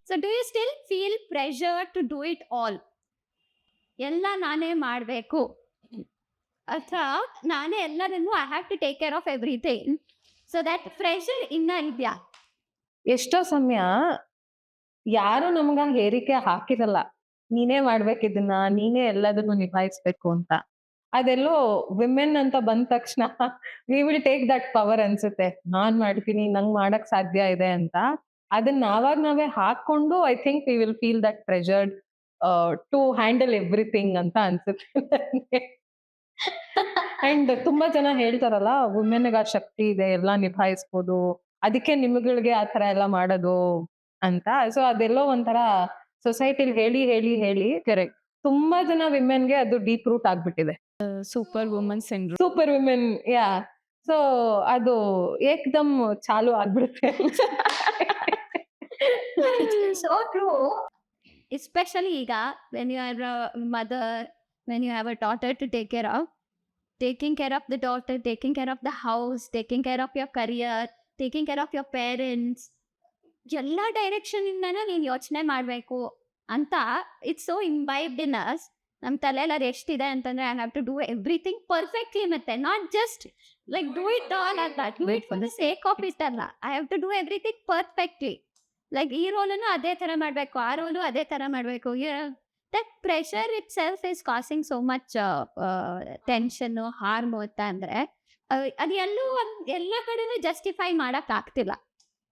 So do you still feel pressure to do it all? ಎಲ್ಲ ನಾನೇ ಮಾಡಬೇಕು ಅಥವಾ ನಾನೇ ಎಲ್ಲರನ್ನು I have to take care of everything, so that pressure ಇನ್ನ ಇದೆಯಾ? ಎಷ್ಟೋ ಸಮಯ ಯಾರು ನಮ್ಗ ಹೇರಿಕೆ ಹಾಕಿರಲ್ಲ, ನೀನೇ ಮಾಡ್ಬೇಕಿದನ್ನ, ನೀನೇ ಎಲ್ಲದನ್ನು ನಿಭಾಯಿಸ್ಬೇಕು ಅಂತ. ಅದೆಲ್ಲೋ ವಿಮೆನ್ ಅಂತ ಬಂದ ತಕ್ಷಣ we will take that power ಅನ್ಸುತ್ತೆ. ನಾನ್ ಮಾಡ್ತೀನಿ, ನಂಗ್ ಮಾಡಕ್ ಸಾಧ್ಯ ಇದೆ ಅಂತ. ಅದನ್ನ ನಾವಾಗ ನಾವೇ ಹಾಕೊಂಡು I think we will feel that pressured to handle everything ಅಂತ ಅನ್ಸುತ್ತೆ. ಅಂಡ್ ತುಂಬಾ ಜನ ಹೇಳ್ತಾರಲ್ಲ, ವುಮೆನ್ಗೆ ಆ ಶಕ್ತಿ ಇದೆ, ಎಲ್ಲಾ ನಿಭಾಯಿಸ್ಬೋದು, ಅದಕ್ಕೆ ನಿಮ್ಗಳಿಗೆ ಆತರ ಎಲ್ಲ ಮಾಡೋದು ಅಂತ. ಸೊ ಅದೆಲ್ಲೋ ಒಂಥರ ಸೊಸೈಟಿಲಿ ಹೇಳಿ ಹೇಳಿ ಹೇಳಿ ಕರೆಕ್ಟ್. ತುಂಬಾ ಜನ ವಿಮೆನ್ಗೆ ಅದು ಡೀಪ್ ರೂಟ್ ಆಗ್ಬಿಟ್ಟಿದೆ. Super woman syndrome. Super women, ya. So ಅದು ಏಕ್ದಮ್ ಚಾಲು ಆಗ್ಬಿಡುತ್ತೆ. So true. Especially ಈಗ when you are a mother, when you have a daughter to take care of, taking care of the daughter, taking care of the house, taking care of your career, taking care of your parents, ಎಲ್ಲ direction ಇಂದನೂ ನೀನು ಯೋಚನೆ ಮಾಡಬೇಕು ಅಂತ it's so imbibed in us. ನಮ್ಮ ತಲೆಯಲ್ಲಿ ಎಷ್ಟಿದೆ ಅಂತಂದ್ರೆ I have to do everything perfectly, ಮತ್ತೆ not just like do it all ಅಂತ, do it for the sake of it ಅಲ್ಲ. I have to do everything perfectly. Like ಈ ರೋಲನ್ನು ಅದೇ ಥರ ಮಾಡಬೇಕು, ಆ ರೋಲು ಅದೇ ಥರ ಮಾಡಬೇಕು. That pressure itself is causing so much ಟೆನ್ಷನ್ನು, ಹಾರ್ಮು ಅಂತ ಅಂದರೆ ಅದು ಎಲ್ಲ ಕಡೆನೂ ಜಸ್ಟಿಫೈ ಮಾಡೋಕ್ಕೆ ಆಗ್ತಿಲ್ಲ.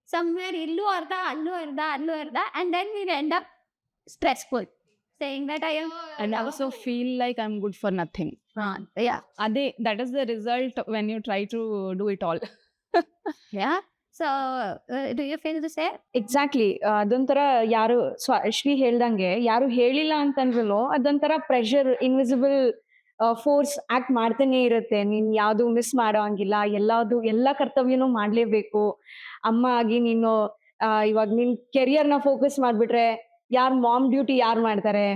ಸಮ್ವೇರ್ ಇಲ್ಲೂ ಅರ್ಧ, ಅಲ್ಲೂ ಅರ್ಧ, ಅಲ್ಲೂ ಅರ್ಧ, and then we end up stressful saying that I am And also feel like I'm good for nothing. yeah. That is the result when you try to do it all. Yeah. So, do you feel the same? Exactly. ಅದೊಂಥರ ಯಾರು ಶ್ರೀ ಹೇಳ್ದಂಗೆ ಯಾರು ಹೇಳಿಲ್ಲ ಅಂತಂದ್ರೂ ಅದೊಂಥರ pressure, invisible force act ಮಾಡ್ತಾನೆ ಇರುತ್ತೆ. ನೀನ್ ಯಾವ್ದು ಮಿಸ್ ಮಾಡೋ ಹಂಗಿಲ್ಲ, ಎಲ್ಲ ಕರ್ತವ್ಯನೂ ಮಾಡ್ಲೇಬೇಕು. ಅಮ್ಮ ಆಗಿ ನೀನು ಇವಾಗ ನಿನ್ ಕೆರಿಯರ್ನ ಫೋಕಸ್ ಮಾಡ್ಬಿಟ್ರೆ ಮಾಮ್ ಡ್ಯೂಟಿ ಯಾರು ಮಾಡ್ತಾರೆ,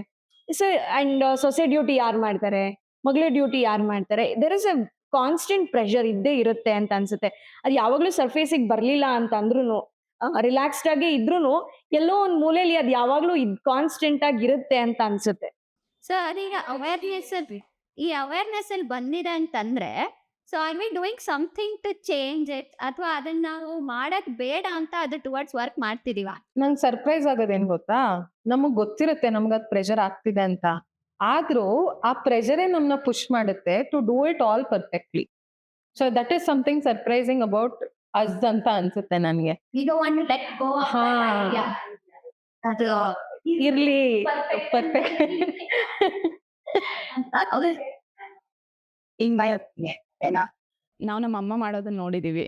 ಅಂಡ್ ಸೊಸೆ ಡ್ಯೂಟಿ ಯಾರು ಮಾಡ್ತಾರೆ, ಮಗಳ ಡ್ಯೂಟಿ ಯಾರು ಮಾಡ್ತಾರೆ. There is a constant pressure ಇದ್ದೇ ಇರುತ್ತೆ ಅಂತ ಅನ್ಸುತ್ತೆ. ಅದು ಯಾವಾಗ್ಲೂ ಸರ್ಫೇಸಿಗೆ ಬರ್ಲಿಲ್ಲ ಅಂತ ಅಂದ್ರೂ, ರಿಲ್ಯಾಕ್ಸ್ಡ್ ಆಗಿ ಇದ್ರೂ ಎಲ್ಲೋ ಒಂದ್ ಮೂಲೆಯಲ್ಲಿ ಅದು ಯಾವಾಗ್ಲೂ ಕಾನ್ಸ್ಟೆಂಟ್ ಆಗಿ ಇರುತ್ತೆ ಅಂತ ಅನ್ಸುತ್ತೆ. ಸೊ ಅದೀಗ ಈ ಅವೇರ್ನೆಸ್ ಅಲ್ಲಿ ಬಂದಿದೆ ಅಂತಂದ್ರೆ, so are we doing something to change it, ಅಥವಾ ಅದನ್ನ ನಾವು ಮಾಡಕ್ ಬೇಡ ಅಂತ ಅದು ಟುವರ್ಡ್ಸ್ ವರ್ಕ್ ಮಾಡ್ತಿದೀವ? ನಂಗೆ ಸರ್ಪ್ರೈಸ್ ಆಗೋದೇನ್ ಗೊತ್ತಾ, ನಮಗ್ ಗೊತ್ತಿರುತ್ತೆ ನಮ್ಗದ್ ಪ್ರೆಷರ್ ಆಗ್ತಿದೆ ಅಂತ, ಆದ್ರೂ ಆ ಪ್ರೆಷರೇ ನಮ್ನ ಪುಷ್ ಮಾಡುತ್ತೆ to do it all perfectly. So that is something surprising about us ಅಂತ ಅನ್ಸುತ್ತೆ ನನ್ಗೆ. We don't want to let go of ಹಾ. that idea. ಅದು ಇರ್ಲಿ ಪರ್ಫೆಕ್ಟ್. ನಾವು ನಮ್ಮ ಅಮ್ಮ ಮಾಡೋದನ್ನ ನೋಡಿದ್ದೀವಿ,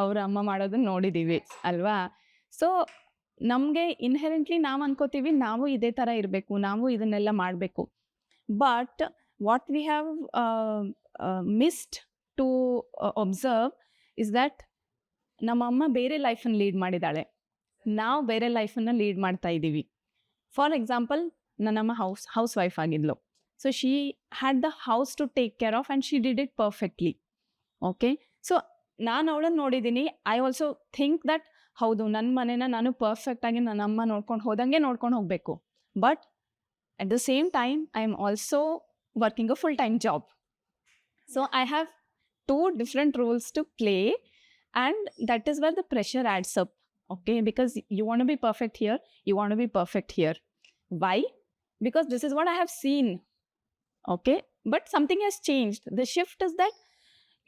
ಅವ್ರ ಅಮ್ಮ ಮಾಡೋದನ್ನ ನೋಡಿದ್ದೀವಿ ಅಲ್ವಾ? ಸೊ ನಮಗೆ ಇನ್ಹೆರೆಂಟ್ಲಿ ನಾವು ಅನ್ಕೋತೀವಿ ನಾವು ಇದೇ ಥರ ಇರಬೇಕು, ನಾವು ಇದನ್ನೆಲ್ಲ ಮಾಡಬೇಕು. But what we have missed to observe is that ನಮ್ಮಮ್ಮ ಬೇರೆ ಲೈಫನ್ನು ಲೀಡ್ ಮಾಡಿದ್ದಾಳೆ, ನಾವು ಬೇರೆ ಲೈಫನ್ನು ಲೀಡ್ ಮಾಡ್ತಾ ಇದ್ದೀವಿ. ಫಾರ್ ಎಕ್ಸಾಂಪಲ್, ನನ್ನಮ್ಮ ಹೌಸ್ ವೈಫ್ ಆಗಿದ್ಲು. So she had the house to take care of and she did it perfectly. Okay, so ನಾನು ಅವಳನ್ನು ನೋಡಿದ್ದೀನಿ. ಐ ಆಲ್ಸೋ ಥಿಂಕ್ ದಟ್ ಹೌದು, ನನ್ನ ಮನೇನ ನಾನು ಪರ್ಫೆಕ್ಟಾಗಿ ನನ್ನ ಅಮ್ಮ ನೋಡ್ಕೊಂಡು ಹೋದಂಗೆ ನೋಡ್ಕೊಂಡು ಹೋಗಬೇಕು. But at the same time I am also working a full time job. So I have 2 different roles to play, and that is where the pressure adds up. Okay, because you want to be perfect here, you want to be perfect here. Why? Because this is what I have seen. Okay, but something has changed. The shift is that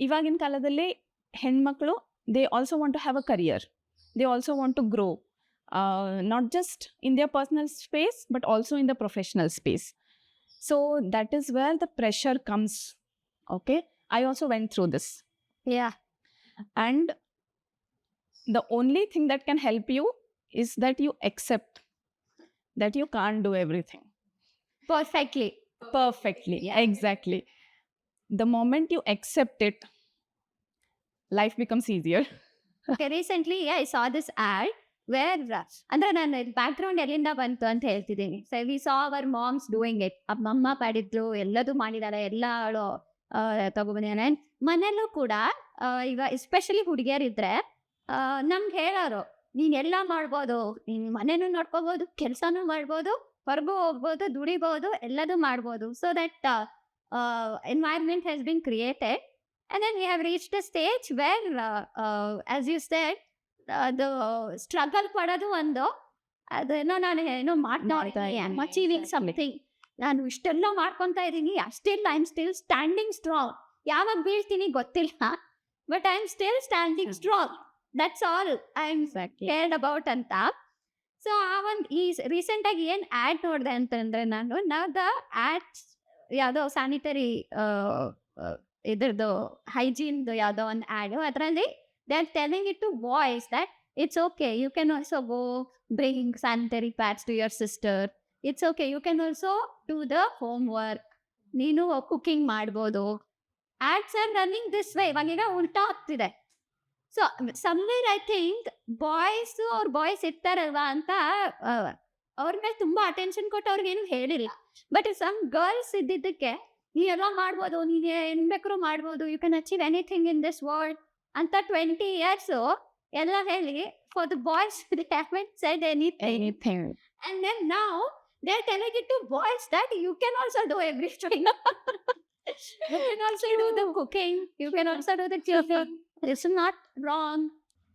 ಇವಗಿನ ಕಾಲದಲ್ಲಿ ಹೆಣ್ಮಕ್ಳು they also want to have a career, they also want to grow, not just in their personal space but also in the professional space. So that is where the pressure comes. Okay, I also went through this. Yeah. And the only thing that can help you is that you accept that you can't do everything Perfectly. Yeah. Exactly. The moment you accept it, life becomes easier. Okay, recently I saw this ad where ಅಂದ್ರೆ ನಾನು back ground ಎಲ್ಲಿಂದ ಬಂತು ಅಂತ ಹೇಳ್ತಿದ್ದೀನಿ. So we saw our moms doing it. ಅಮ್ಮ ಮಾಡಿದ್ರು, ಎಲ್ಲದೂ ಮಾಡಿದಾರೆ, ಎಲ್ಲ ಅವಳು ತಗೊಬಂದಿದ್ದಾನೆ. ಮನೆಯಲ್ಲೂ ಕೂಡ ಈಗ ಎಸ್ಪೆಷಲಿ ಹುಡುಗಿಯರಿದ್ರೆ ನಮ್ಗೆ ಹೇಳೋರು, ನೀನ್ ಎಲ್ಲ ಮಾಡ್ಬೋದು, ನೀನ್ ಮನೆನೂ ನೋಡ್ಕೋಬಹುದು, ಕೆಲ್ಸಾನು ಮಾಡ್ಬೋದು, ಹೊರಗೂ ಹೋಗ್ಬೋದು, ದುಡಿಬಹುದು, ಎಲ್ಲದೂ ಮಾಡ್ಬೋದು. So that environment has been created, and then we have reached a stage where as you said, the struggle ಪಡೋದು ಒಂದು, ಅದೇನೋ ನಾನು ಏನೋ ಮಾಡ್ತಾ ಇದ್ದೀನಿ, ಐ ಆಮ್ ಅಚೀವಿಂಗ್ ಸಮಥಿಂಗ್, ನಾನು ಇಷ್ಟೆಲ್ಲ ಮಾಡ್ಕೊತಾ ಇದ್ದೀನಿ, still I am still standing strong. ಯಾವಾಗ ಬೀಳ್ತೀನಿ ಗೊತ್ತಿಲ್ಲ, but I am still standing strong. That's all I am cared about ಅಂತ. ಸೊ ಆ ಒಂದು ಈ ರೀಸೆಂಟ್ ಆಗಿ ಏನ್ ಆಡ್ ನೋಡಿದೆ ಅಂತಂದ್ರೆ, ನಾನು ದ ಆಡ್ಸ್ ಯಾವುದೋ ಸ್ಯಾನಿಟರಿ ಇದ್ರದ್ದು ಹೈಜೀನ್ದು ಯಾವುದೋ ಒಂದು ಆ್ಯಡು, ಅದರಲ್ಲಿ they are telling it to boys that it's okay, you can also go bring sanitary pads to your sister, it's okay, you can also do the homework, ನೀನು cooking ಮಾಡ್ಬೋದು. Ads are running this way. ಇವಾಗೀಗ ಉಲ್ಟಾ ಆಗ್ತಿದೆ. So somewhere I think boys ಇರ್ತಾರಲ್ವಾ ಅಂತ ಅವ್ರ ಮೇಲೆ ತುಂಬಾ ಅಟೆನ್ಷನ್ ಕೊಟ್ಟು ಅವ್ರಿಗೇನು ಹೇಳಿಲ್ಲ. ಬಟ್ ಸಮ್ ಗರ್ಲ್ಸ್ ಇದ್ದಿದ್ದಕ್ಕೆ ನೀವೆಲ್ಲ ಮಾಡ್ಬೋದು, ನೀನು ಏನ್ ಬೇಕಾದ್ರೂ ಮಾಡ್ಬೋದು, you can achieve anything in this world ಅಂತ 20 years ಎಲ್ಲ ಹೇಳಿ, for the boys they haven't said anything. And then now they're telling it to boys that you can also do everything. You can also do the cooking, you can also do the cleaning. It's not wrong.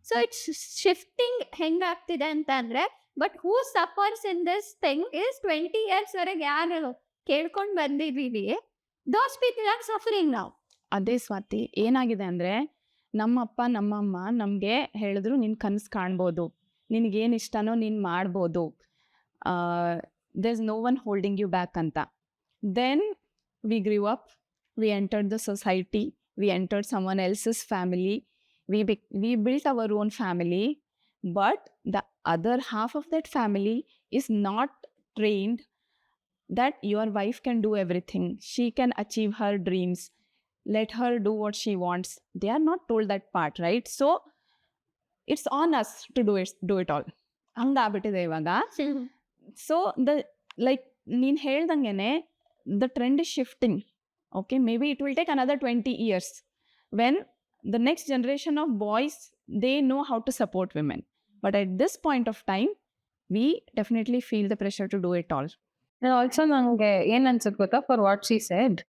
So it's shifting ಹೆಂಗಾಗ್ತಿದೆ ಅಂತಂದ್ರೆ, but who suffers in this thing is 20 years ವರೆಗೆ ಯಾರು ಕೇಳ್ಕೊಂಡು ಬಂದಿದ್ದೀವಿ, those people are suffering ನಾವು. ಅದೇ ಸ್ವಾತಿ, ಏನಾಗಿದೆ ಅಂದರೆ ನಮ್ಮಪ್ಪ ನಮ್ಮಮ್ಮ ನಮಗೆ ಹೇಳಿದ್ರು, ನಿನ್ನ ಕನಸು ಕಾಣ್ಬೋದು, ನಿನಗೇನು ಇಷ್ಟನೋ ನೀನು ಮಾಡ್ಬೋದು, there is no one holding you back ಅಂತ. Then we grew up, we entered the society, we entered someone else's family, we built our own family, but the other half of that family is not trained that your wife can do everything, she can achieve her dreams, let her do what she wants. They are not told that part, right? So it's on us to do it all. ಹಂಗಾಗ್ಬಿಟ್ಟಿದೆ ಇವಾಗ. So ನೀನು ಹೇಳ್ದಂಗೆನೆ the trend is shifting. Okay, maybe it will take another 20 years when the next generation of boys, they know how to support women. But at this point of time, we definitely feel the pressure to do it all. And also ನಂಗೆ ಏನ್ ಅನ್ಸುತ್ತೆ ಗೊತ್ತಾ, for what she said,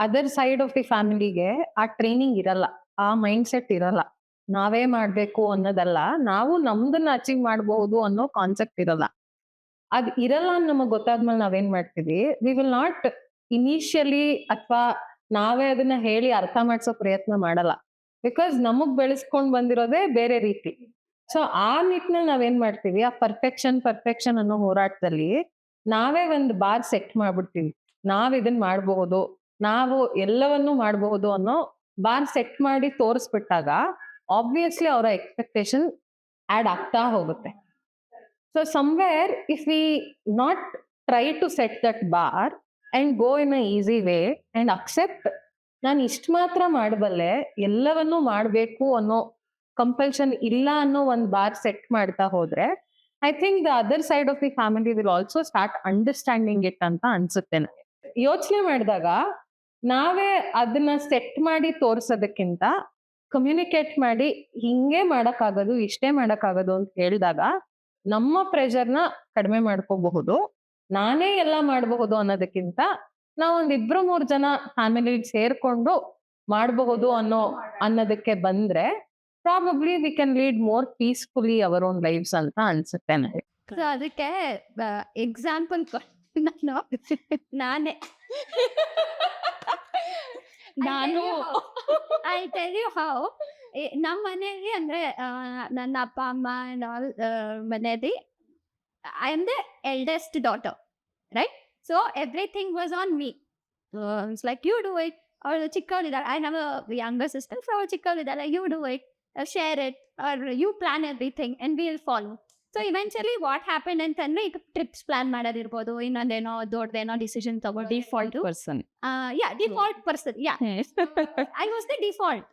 other side of the ಫ್ಯಾಮಿಲಿಗೆ ಆ training ಇರಲ್ಲ, ಆ mind set ಇರಲ್ಲ, ನಾವೇ ಮಾಡ್ಬೇಕು ಅನ್ನೋದಲ್ಲ, ನಾವು ನಮ್ದನ್ನ ಅಚೀವ್ ಮಾಡಬಹುದು ಅನ್ನೋ ಕಾನ್ಸೆಪ್ಟ್ ಇರಲ್ಲ. ಅದ್ ಇರಲ್ಲ ಅಂತ ನಮಗ್ ಗೊತ್ತಾದ್ಮೇಲೆ ನಾವೇನ್ ಮಾಡ್ತೀವಿ, ವಿ ವಿಲ್ ನಾಟ್ ಇನಿಷಿಯಲಿ ಅಥವಾ ನಾವೇ ಅದನ್ನ ಹೇಳಿ ಅರ್ಥ ಮಾಡ್ಸೋ ಪ್ರಯತ್ನ ಮಾಡಲ್ಲ, ಬಿಕಾಸ್ ನಮಗ್ ಬೆಳೆಸ್ಕೊಂಡ್ ಬಂದಿರೋದೇ ಬೇರೆ ರೀತಿ. ಸೊ ಆ ನಿಟ್ಟಿನಲ್ಲಿ ನಾವೇನ್ ಮಾಡ್ತೀವಿ, ಆ ಪರ್ಫೆಕ್ಷನ್ ಅನ್ನೋ ಹೋರಾಟದಲ್ಲಿ ನಾವೇ ಒಂದು ಬಾರ್ ಸೆಟ್ ಮಾಡ್ಬಿಡ್ತೀವಿ, ನಾವ್ ಇದನ್ ಮಾಡಬಹುದು, ನಾವು ಎಲ್ಲವನ್ನೂ ಮಾಡಬಹುದು ಅನ್ನೋ ಬಾರ್ ಸೆಟ್ ಮಾಡಿ ತೋರಿಸ್ಬಿಟ್ಟಾಗ ಆಬ್ವಿಯಸ್ಲಿ ಅವರ ಎಕ್ಸ್ಪೆಕ್ಟೇಷನ್ ಆಡ್ ಆಗ್ತಾ ಹೋಗುತ್ತೆ. So somewhere if we not try to set that bar and go in a easy way and accept, ನಾನು ಇಷ್ಟು ಮಾತ್ರ ಮಾಡಬಲ್ಲೆ, ಎಲ್ಲವನ್ನೂ ಮಾಡಬೇಕು ಅನ್ನೋ ಕಂಪಲ್ಷನ್ ಇಲ್ಲ ಅನ್ನೋ ಒಂದು ಬಾರ್ ಸೆಟ್ ಮಾಡ್ತಾ ಹೋದ್ರೆ, I think the other side of the family will also start understanding it ಅಂತ ಅನ್ಸುತ್ತೆ ನನಗೆ. ಯೋಚನೆ ಮಾಡಿದಾಗ ನಾವೇ ಅದನ್ನ ಸೆಟ್ ಮಾಡಿ ತೋರ್ಸೋದಕ್ಕಿಂತ ಕಮ್ಯುನಿಕೇಟ್ ಮಾಡಿ ಹಿಂಗೆ ಮಾಡಕ್ಕಾಗೋದು, ಇಷ್ಟೇ ಮಾಡಕ್ಕಾಗೋದು ಅಂತ ಹೇಳಿದಾಗ ನಮ್ಮ ಪ್ರೆಷರ್ನ ಕಡಿಮೆ ಮಾಡ್ಕೋಬಹುದು. ನಾನೇ ಎಲ್ಲ ಮಾಡಬಹುದು ಅನ್ನೋದಕ್ಕಿಂತ ನಾವೊಂದ್ 2-3 ಜನ ಫ್ಯಾಮಿಲಿ ಸೇರ್ಕೊಂಡು ಮಾಡಬಹುದು ಅನ್ನೋದಕ್ಕೆ ಬಂದ್ರೆ probably we can lead more peacefully our own lives ಅಂತ ಅನ್ಸುತ್ತೆ ನನಗೆ. ಸೊ ಅದಕ್ಕೆ ಎಕ್ಸಾಂಪಲ್ ನಾನು ಐ ಟೆಲ್ ಯು ಹೌ. ನಮ್ಮ ಮನೆಯಲ್ಲಿ ಅಂದ್ರೆ ನನ್ನ ಅಪ್ಪ ಅಮ್ಮ ಮನೆಯಲ್ಲಿ I am the eldest daughter, right? So everything was on me. It's like, you do it. Or chikkavaliddale, I have a younger sister, so chikkavaliddale, you do it, share it, or you plan everything and we'll follow. So eventually what happened ಅಂತಂದ್ರೆ, ಈಗ trips plan ಮಾಡೋದಿರ್ಬೋದು, ಇನ್ನೊಂದೇನೋ ದೊಡ್ಡದೇನೋ decision ತಗೊಂಡು Default person. Default person, I was the default.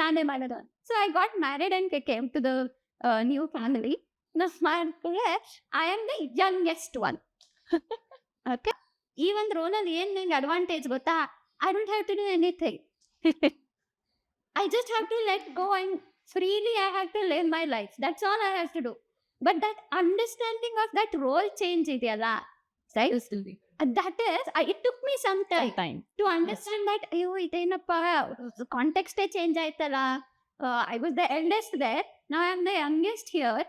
ನಾನೇ ಮಾಡೋದು. So I got married and came to the new family. I am the youngest one. Okay? ಈ ಒಂದು ರೋಲಲ್ಲಿ ಏನ್ ನಂಗೆ advantage ಗೊತ್ತಾ? I don't have to do anything. I just have to let go and freely I have to live my life. That's all I have to do. But that understanding of that role change ಇದೆಯಲ್ಲ, right? That is, it took me some time to understand that, ಅಯ್ಯೋ ಇದೇನಪ್ಪ ಕಾಂಟೆಕ್ಸ್ಟೇ change ಆಯ್ತಲ್ಲ. I was the eldest there, now I am the youngest here.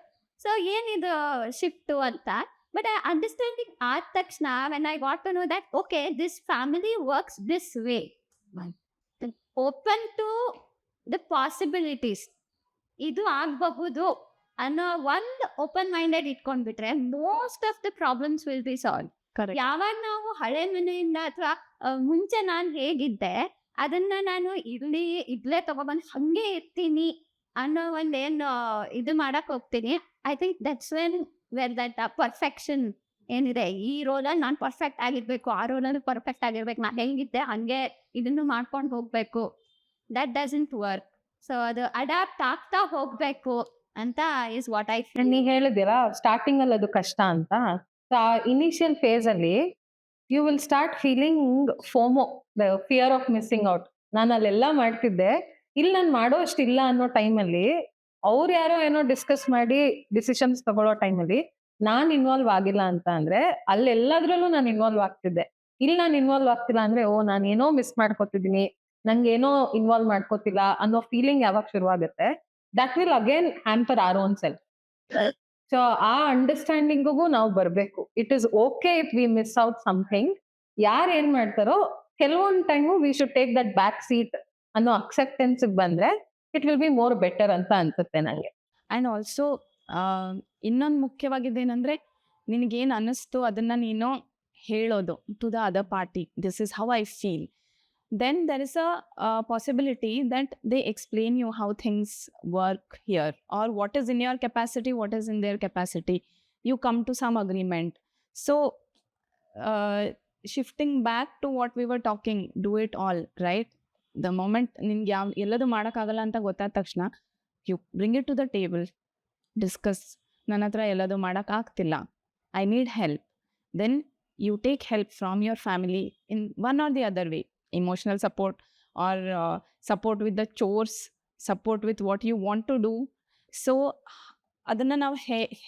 So ಏನಿದು shift ಅಂತ. But I understanding ಆದ ತಕ್ಷಣ when I got to know that, okay, this family works this way. Open to the possibilities. ಇದು ಆಗಬಹುದು ಅನ್ನೋ ಒಂದು open minded ಇಟ್ಕೊಂಡ್ಬಿಟ್ರೆ most of the problems will be solve. Correct. ಯಾವಾಗ ನಾವು ಹಳೆ ಮನೆಯಿಂದ ಅಥವಾ ಮುಂಚೆ ನಾನು ಹೇಗಿದ್ದೆ ಅದನ್ನ ನಾನು ಇಲ್ಲೇ ತಗೊಬಂದು ಹಂಗೆ ಇರ್ತೀನಿ ಅನ್ನೋ ಒಂದೇನು ಇದು ಮಾಡಕ್ ಹೋಗ್ತೀನಿ. I think that's where that perfection ಏನಿದೆ, ಈ ರೋಲಲ್ಲಿ ನಾನು ಪರ್ಫೆಕ್ಟ್ ಆಗಿರ್ಬೇಕು, ಆ ರೋಲಲ್ಲಿ ಪರ್ಫೆಕ್ಟ್ ಆಗಿರ್ಬೇಕು, ನಾನು ಹೆಂಗಿದ್ದೆ ಹಂಗೆ ಇದನ್ನು ಮಾಡ್ಕೊಂಡು ಹೋಗ್ಬೇಕು, ದಟ್ ಡಸಂಟ್ ವರ್ಕ್. ಸೊ ಅದು ಅಡಾಪ್ಟ್ ಆಗ್ತಾ ಹೋಗ್ಬೇಕು ಅಂತ ಇಸ್ ವಾಟ್ ಐ ಫೀಲ್. ನೀವ್ ಹೇಳಿದಿರಾ ಸ್ಟಾರ್ಟಿಂಗ್ ಅಲ್ಲಿ ಅದು ಕಷ್ಟ ಅಂತ. ಇನಿಷಿಯಲ್ ಫೇಸ್ ಅಲ್ಲಿ you will start feeling FOMO, the fear of missing out. ನಾನು ಅಲ್ಲೆಲ್ಲ ಮಾಡ್ತಿದ್ದೆ, ಇಲ್ಲಿ ನಾನು ಮಾಡೋ ಅಷ್ಟಿಲ್ಲ ಅನ್ನೋ ಟೈಮಲ್ಲಿ ಅವ್ರು ಯಾರೋ ಏನೋ ಡಿಸ್ಕಸ್ ಮಾಡಿ ಡಿಸಿಷನ್ಸ್ ತಗೊಳ್ಳೋ ಟೈಮಲ್ಲಿ ನಾನ್ ಇನ್ವಾಲ್ವ್ ಆಗಿಲ್ಲ ಅಂತ ಅಂದ್ರೆ ಅಲ್ಲೆಲ್ಲದ್ರಲ್ಲೂ ನಾನು ಇನ್ವಾಲ್ವ್ ಆಗ್ತಿದ್ದೆ. ಇಲ್ಲಿ ನಾನು ಇನ್ವಾಲ್ವ್ ಆಗ್ತಿಲ್ಲ ಅಂದ್ರೆ ನಾನು ಏನೋ ಮಿಸ್ ಮಾಡ್ಕೊತಿದ್ದೀನಿ, ನಂಗೇನೋ ಇನ್ವಾಲ್ವ್ ಮಾಡ್ಕೋತಿಲ್ಲ ಅನ್ನೋ ಫೀಲಿಂಗ್ ಯಾವಾಗ ಶುರುವಾಗುತ್ತೆ, that will again hamper our own self. So ಆ ಅಂಡರ್ಸ್ಟ್ಯಾಂಡಿಂಗಿಗೂ ನಾವು ಬರ್ಬೇಕು. It is okay if we miss out something. ಯಾರು ಏನ್ ಮಾಡ್ತಾರೋ ಕೆಲವೊಂದು time we should take that back seat ಅನ್ನೋ ಅಕ್ಸೆಪ್ಟೆನ್ಸ್ ಬಂದ್ರೆ it will be more better ಅಂತ ಅನ್ಸುತ್ತೆ ನಂಗೆ. ಆ್ಯಂಡ್ ಆಲ್ಸೋ ಇನ್ನೊಂದು ಮುಖ್ಯವಾಗಿದ್ದೇನೆಂದರೆ, ನಿನಗೇನು ಅನ್ನಿಸ್ತು ಅದನ್ನು ನೀನು ಹೇಳೋದು to the other party, this is how I feel. Then there is a possibility that they explain you how things work here, or what is in your capacity, what is in their capacity. You come to some agreement. So shifting back to what we were talking, do it all, right? The moment ನಿನ್ಗೆ ಎಲ್ಲದು ಮಾಡೋಕ್ಕಾಗಲ್ಲ ಅಂತ ಗೊತ್ತಾದ ತಕ್ಷಣ you bring it to the table, discuss. ನನ್ನ ಹತ್ರ ಎಲ್ಲದು ಮಾಡೋಕ್ಕಾಗ್ತಿಲ್ಲ, I need help. Then you take help from your family in one or the other way. Emotional support, or support with the chores, support with what you want to do. So ಅದನ್ನು ನಾವು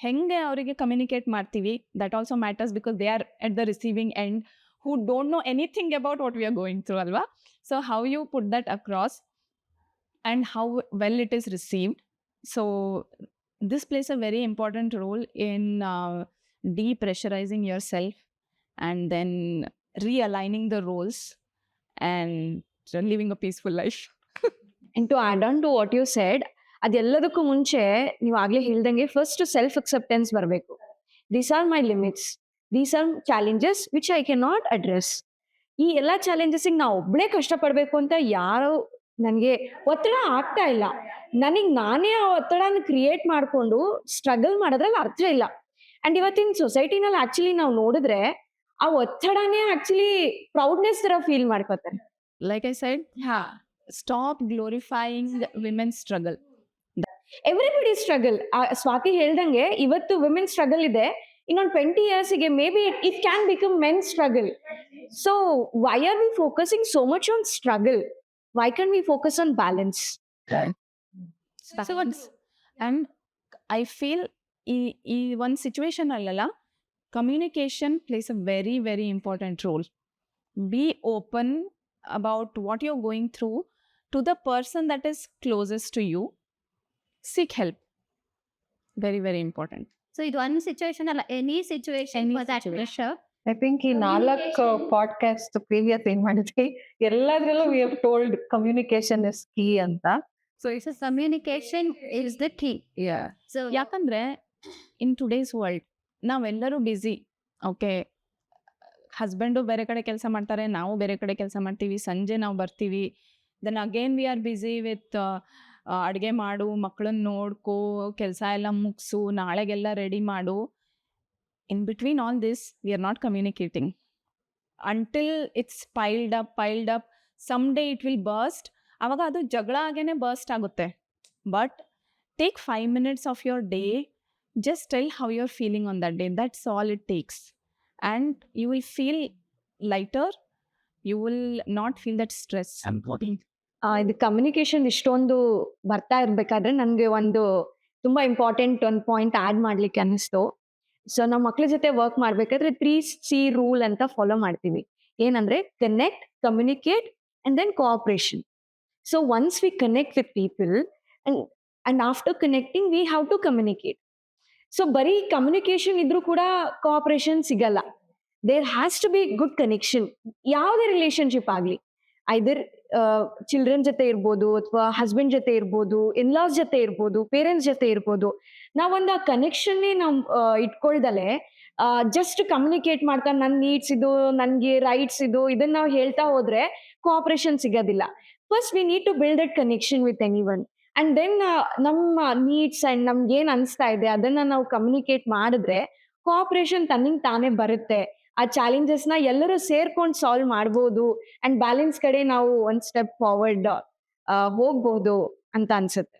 ಹೆಂಗೆ ಅವರಿಗೆ communicate ಮಾಡ್ತೀವಿ, that also matters, because they are at the receiving end who don't know anything about what we are going through ಅಲ್ವಾ. So how you put that across and how well it is received. So this plays a very important role in depressurizing yourself and then realigning the roles and living a peaceful life. And to add on to what you said, ಅದೆಲ್ಲದಕ್ಕೂ ಮುಂಚೆ ನೀವು ಆಗ್ಲೇ ಹೇಳ್ದಂಗೆ first self acceptance ಬರಬೇಕು. These are my limits, these are challenges which I can not address. ಈ ಎಲ್ಲ ಚಾಲೆಂಜಸ್ಸಿಗೆ ನಾವು ಒಬ್ಬಳೇ ಕಷ್ಟಪಡಬೇಕು ಅಂತ ಯಾರು ನನಗೆ ಒತ್ತಡ ಆಗ್ತಾ ಇಲ್ಲ. ನನಗೆ ನಾನೇ ಆ ಒತ್ತಡನ ಕ್ರಿಯೇಟ್ ಮಾಡಿಕೊಂಡು ಸ್ಟ್ರಗಲ್ ಮಾಡೋದ್ರಲ್ಲಿ ಅರ್ಥ ಇಲ್ಲ. ಆ್ಯಂಡ್ ಇವತ್ತಿನ ಸೊಸೈಟಿನಲ್ಲಿ ಆ್ಯಕ್ಚುಲಿ ನಾವು ನೋಡಿದ್ರೆ ಆ ಒತ್ತಡನೇ ಆ್ಯಕ್ಚುಲಿ ಪ್ರೌಡ್ನೆಸ್ ಥರ ಫೀಲ್ ಮಾಡ್ಕೋತಾರೆ. Like I said, stop glorifying women's struggle. Everybody struggle. Swati ಹೇಳ್ದಂಗೆ ಇವತ್ತು ವಿಮೆನ್ ಸ್ಟ್ರಗಲ್ ಇದೆ, ಇನ್ನೊಂದು 20 yearsಗೆ maybe it can become men struggle. So why are we focusing so much on struggle? Why can we focus on balance? So and I feel ಈ ಒಂದು situation ಅಲ್ಲೆಲ್ಲ communication plays a very, very important role. Be open about what you're going through to the person that is closest to you. Seek help. Very, very important. So ಇದು ಒಂದು situation ಅಲ್ಲ, any situation for that pressure. I think ಈ 4 podcast previous ಏನ್ ಮಾಡಿದ್ವಿ ಎಲ್ಲದ್ರಲ್ಲೂ we have told communication is key ಅಂತ. So it's communication is the key. So ಯಾಕಂದ್ರೆ in today's world ನಾವೆಲ್ಲರೂ ಬ್ಯುಸಿ. ಓಕೆ, ಹಸ್ಬೆಂಡು ಬೇರೆ ಕಡೆ ಕೆಲಸ ಮಾಡ್ತಾರೆ, ನಾವು ಬೇರೆ ಕಡೆ ಕೆಲಸ ಮಾಡ್ತೀವಿ, ಸಂಜೆ ನಾವು ಬರ್ತೀವಿ. Then again we are busy with ಅಡುಗೆ ಮಾಡು, ಮಕ್ಕಳನ್ನ ನೋಡ್ಕೋ, ಕೆಲಸ ಎಲ್ಲ ಮುಗಿಸು, ನಾಳೆಗೆಲ್ಲ ರೆಡಿ ಮಾಡು. In between all this we are not communicating until it's piled up. Some day it will burst. ಆವಾಗ ಅದು ಜಗಳ ಆಗೇನೆ ಬರ್ಸ್ಟ್ ಆಗುತ್ತೆ. But take 5 minutes off your day. Just tell how you're feeling on that day. That's all it takes. And you will feel lighter. You will not feel that stress. ಇದು communication ಇಷ್ಟೊಂದು ಬರ್ತಾ ಇರ್ಬೇಕಾದ್ರೆ ನನ್ಗೆ ಒಂದು ತುಂಬಾ important ಒಂದು point add ಮಾಡ್ಲಿಕ್ಕೆ ಅನಿಸ್ತು. ಸೊ ನಾವು ಮಕ್ಳ ಜೊತೆ ವರ್ಕ್ ಮಾಡ್ಬೇಕಾದ್ರೆ 3C ರೂಲ್ ಅಂತ ಫಾಲೋ ಮಾಡ್ತೀವಿ. ಏನಂದ್ರೆ connect, communicate and then cooperation. So once we connect with people and after connecting we have to communicate. So ಬರೀ ಕಮ್ಯುನಿಕೇಶನ್ ಇದ್ರೂ ಕೂಡ ಕೋಆಪರೇಷನ್ ಸಿಗಲ್ಲ. There has to be good connection. ಯಾವುದೇ relationship ಆಗಲಿ, either children ಜೊತೆ ಇರ್ಬೋದು, ಅಥವಾ ಹಸ್ಬೆಂಡ್ ಜೊತೆ ಇರ್ಬೋದು, ಇನ್ಲಾಸ್ ಜೊತೆ ಇರ್ಬೋದು, ಪೇರೆಂಟ್ಸ್ ಜೊತೆ ಇರ್ಬೋದು. ನಾವೊಂದು ಆ ಕನೆಕ್ಷನ್ನೇ ನಾವು ಇಟ್ಕೊಳ್ದಲೆ ಜಸ್ಟ್ ಕಮ್ಯುನಿಕೇಟ್ ಮಾಡ್ತಾ ನನ್ನ ನೀಡ್ಸ್ ಇದು, ನನಗೆ ರೈಟ್ಸ್ ಇದು, ಇದನ್ನ ನಾವು ಹೇಳ್ತಾ ಹೋದ್ರೆ ಕೋಆಪರೇಷನ್ ಸಿಗೋದಿಲ್ಲ. First we need to build that connection with any one and then ನಮ್ಮ ನೀಡ್ಸ್ ಅಂಡ್ ನಮ್ಗೆ ಏನ್ ಅನಿಸ್ತಾ ಇದೆ ಅದನ್ನ ನಾವು ಕಮ್ಯುನಿಕೇಟ್ ಮಾಡಿದ್ರೆ ಕೋಆಪರೇಷನ್ ತನ್ನಿಂಗ್ ತಾನೇ ಬರುತ್ತೆ. ಆ ಚಾಲೆಂಜಸ್ ನ ಎಲ್ಲರೂ ಸೇರ್ಕೊಂಡು ಸಾಲ್ವ್ ಮಾಡ್ಬೋದು ಅಂಡ್ ಬ್ಯಾಲೆನ್ಸ್ ಕಡೆ ನಾವು ಒಂದ್ ಸ್ಟೆಪ್ ಫಾರ್ವರ್ಡ್ ಹೋಗ್ಬೋದು ಅಂತ ಅನ್ಸುತ್ತೆ.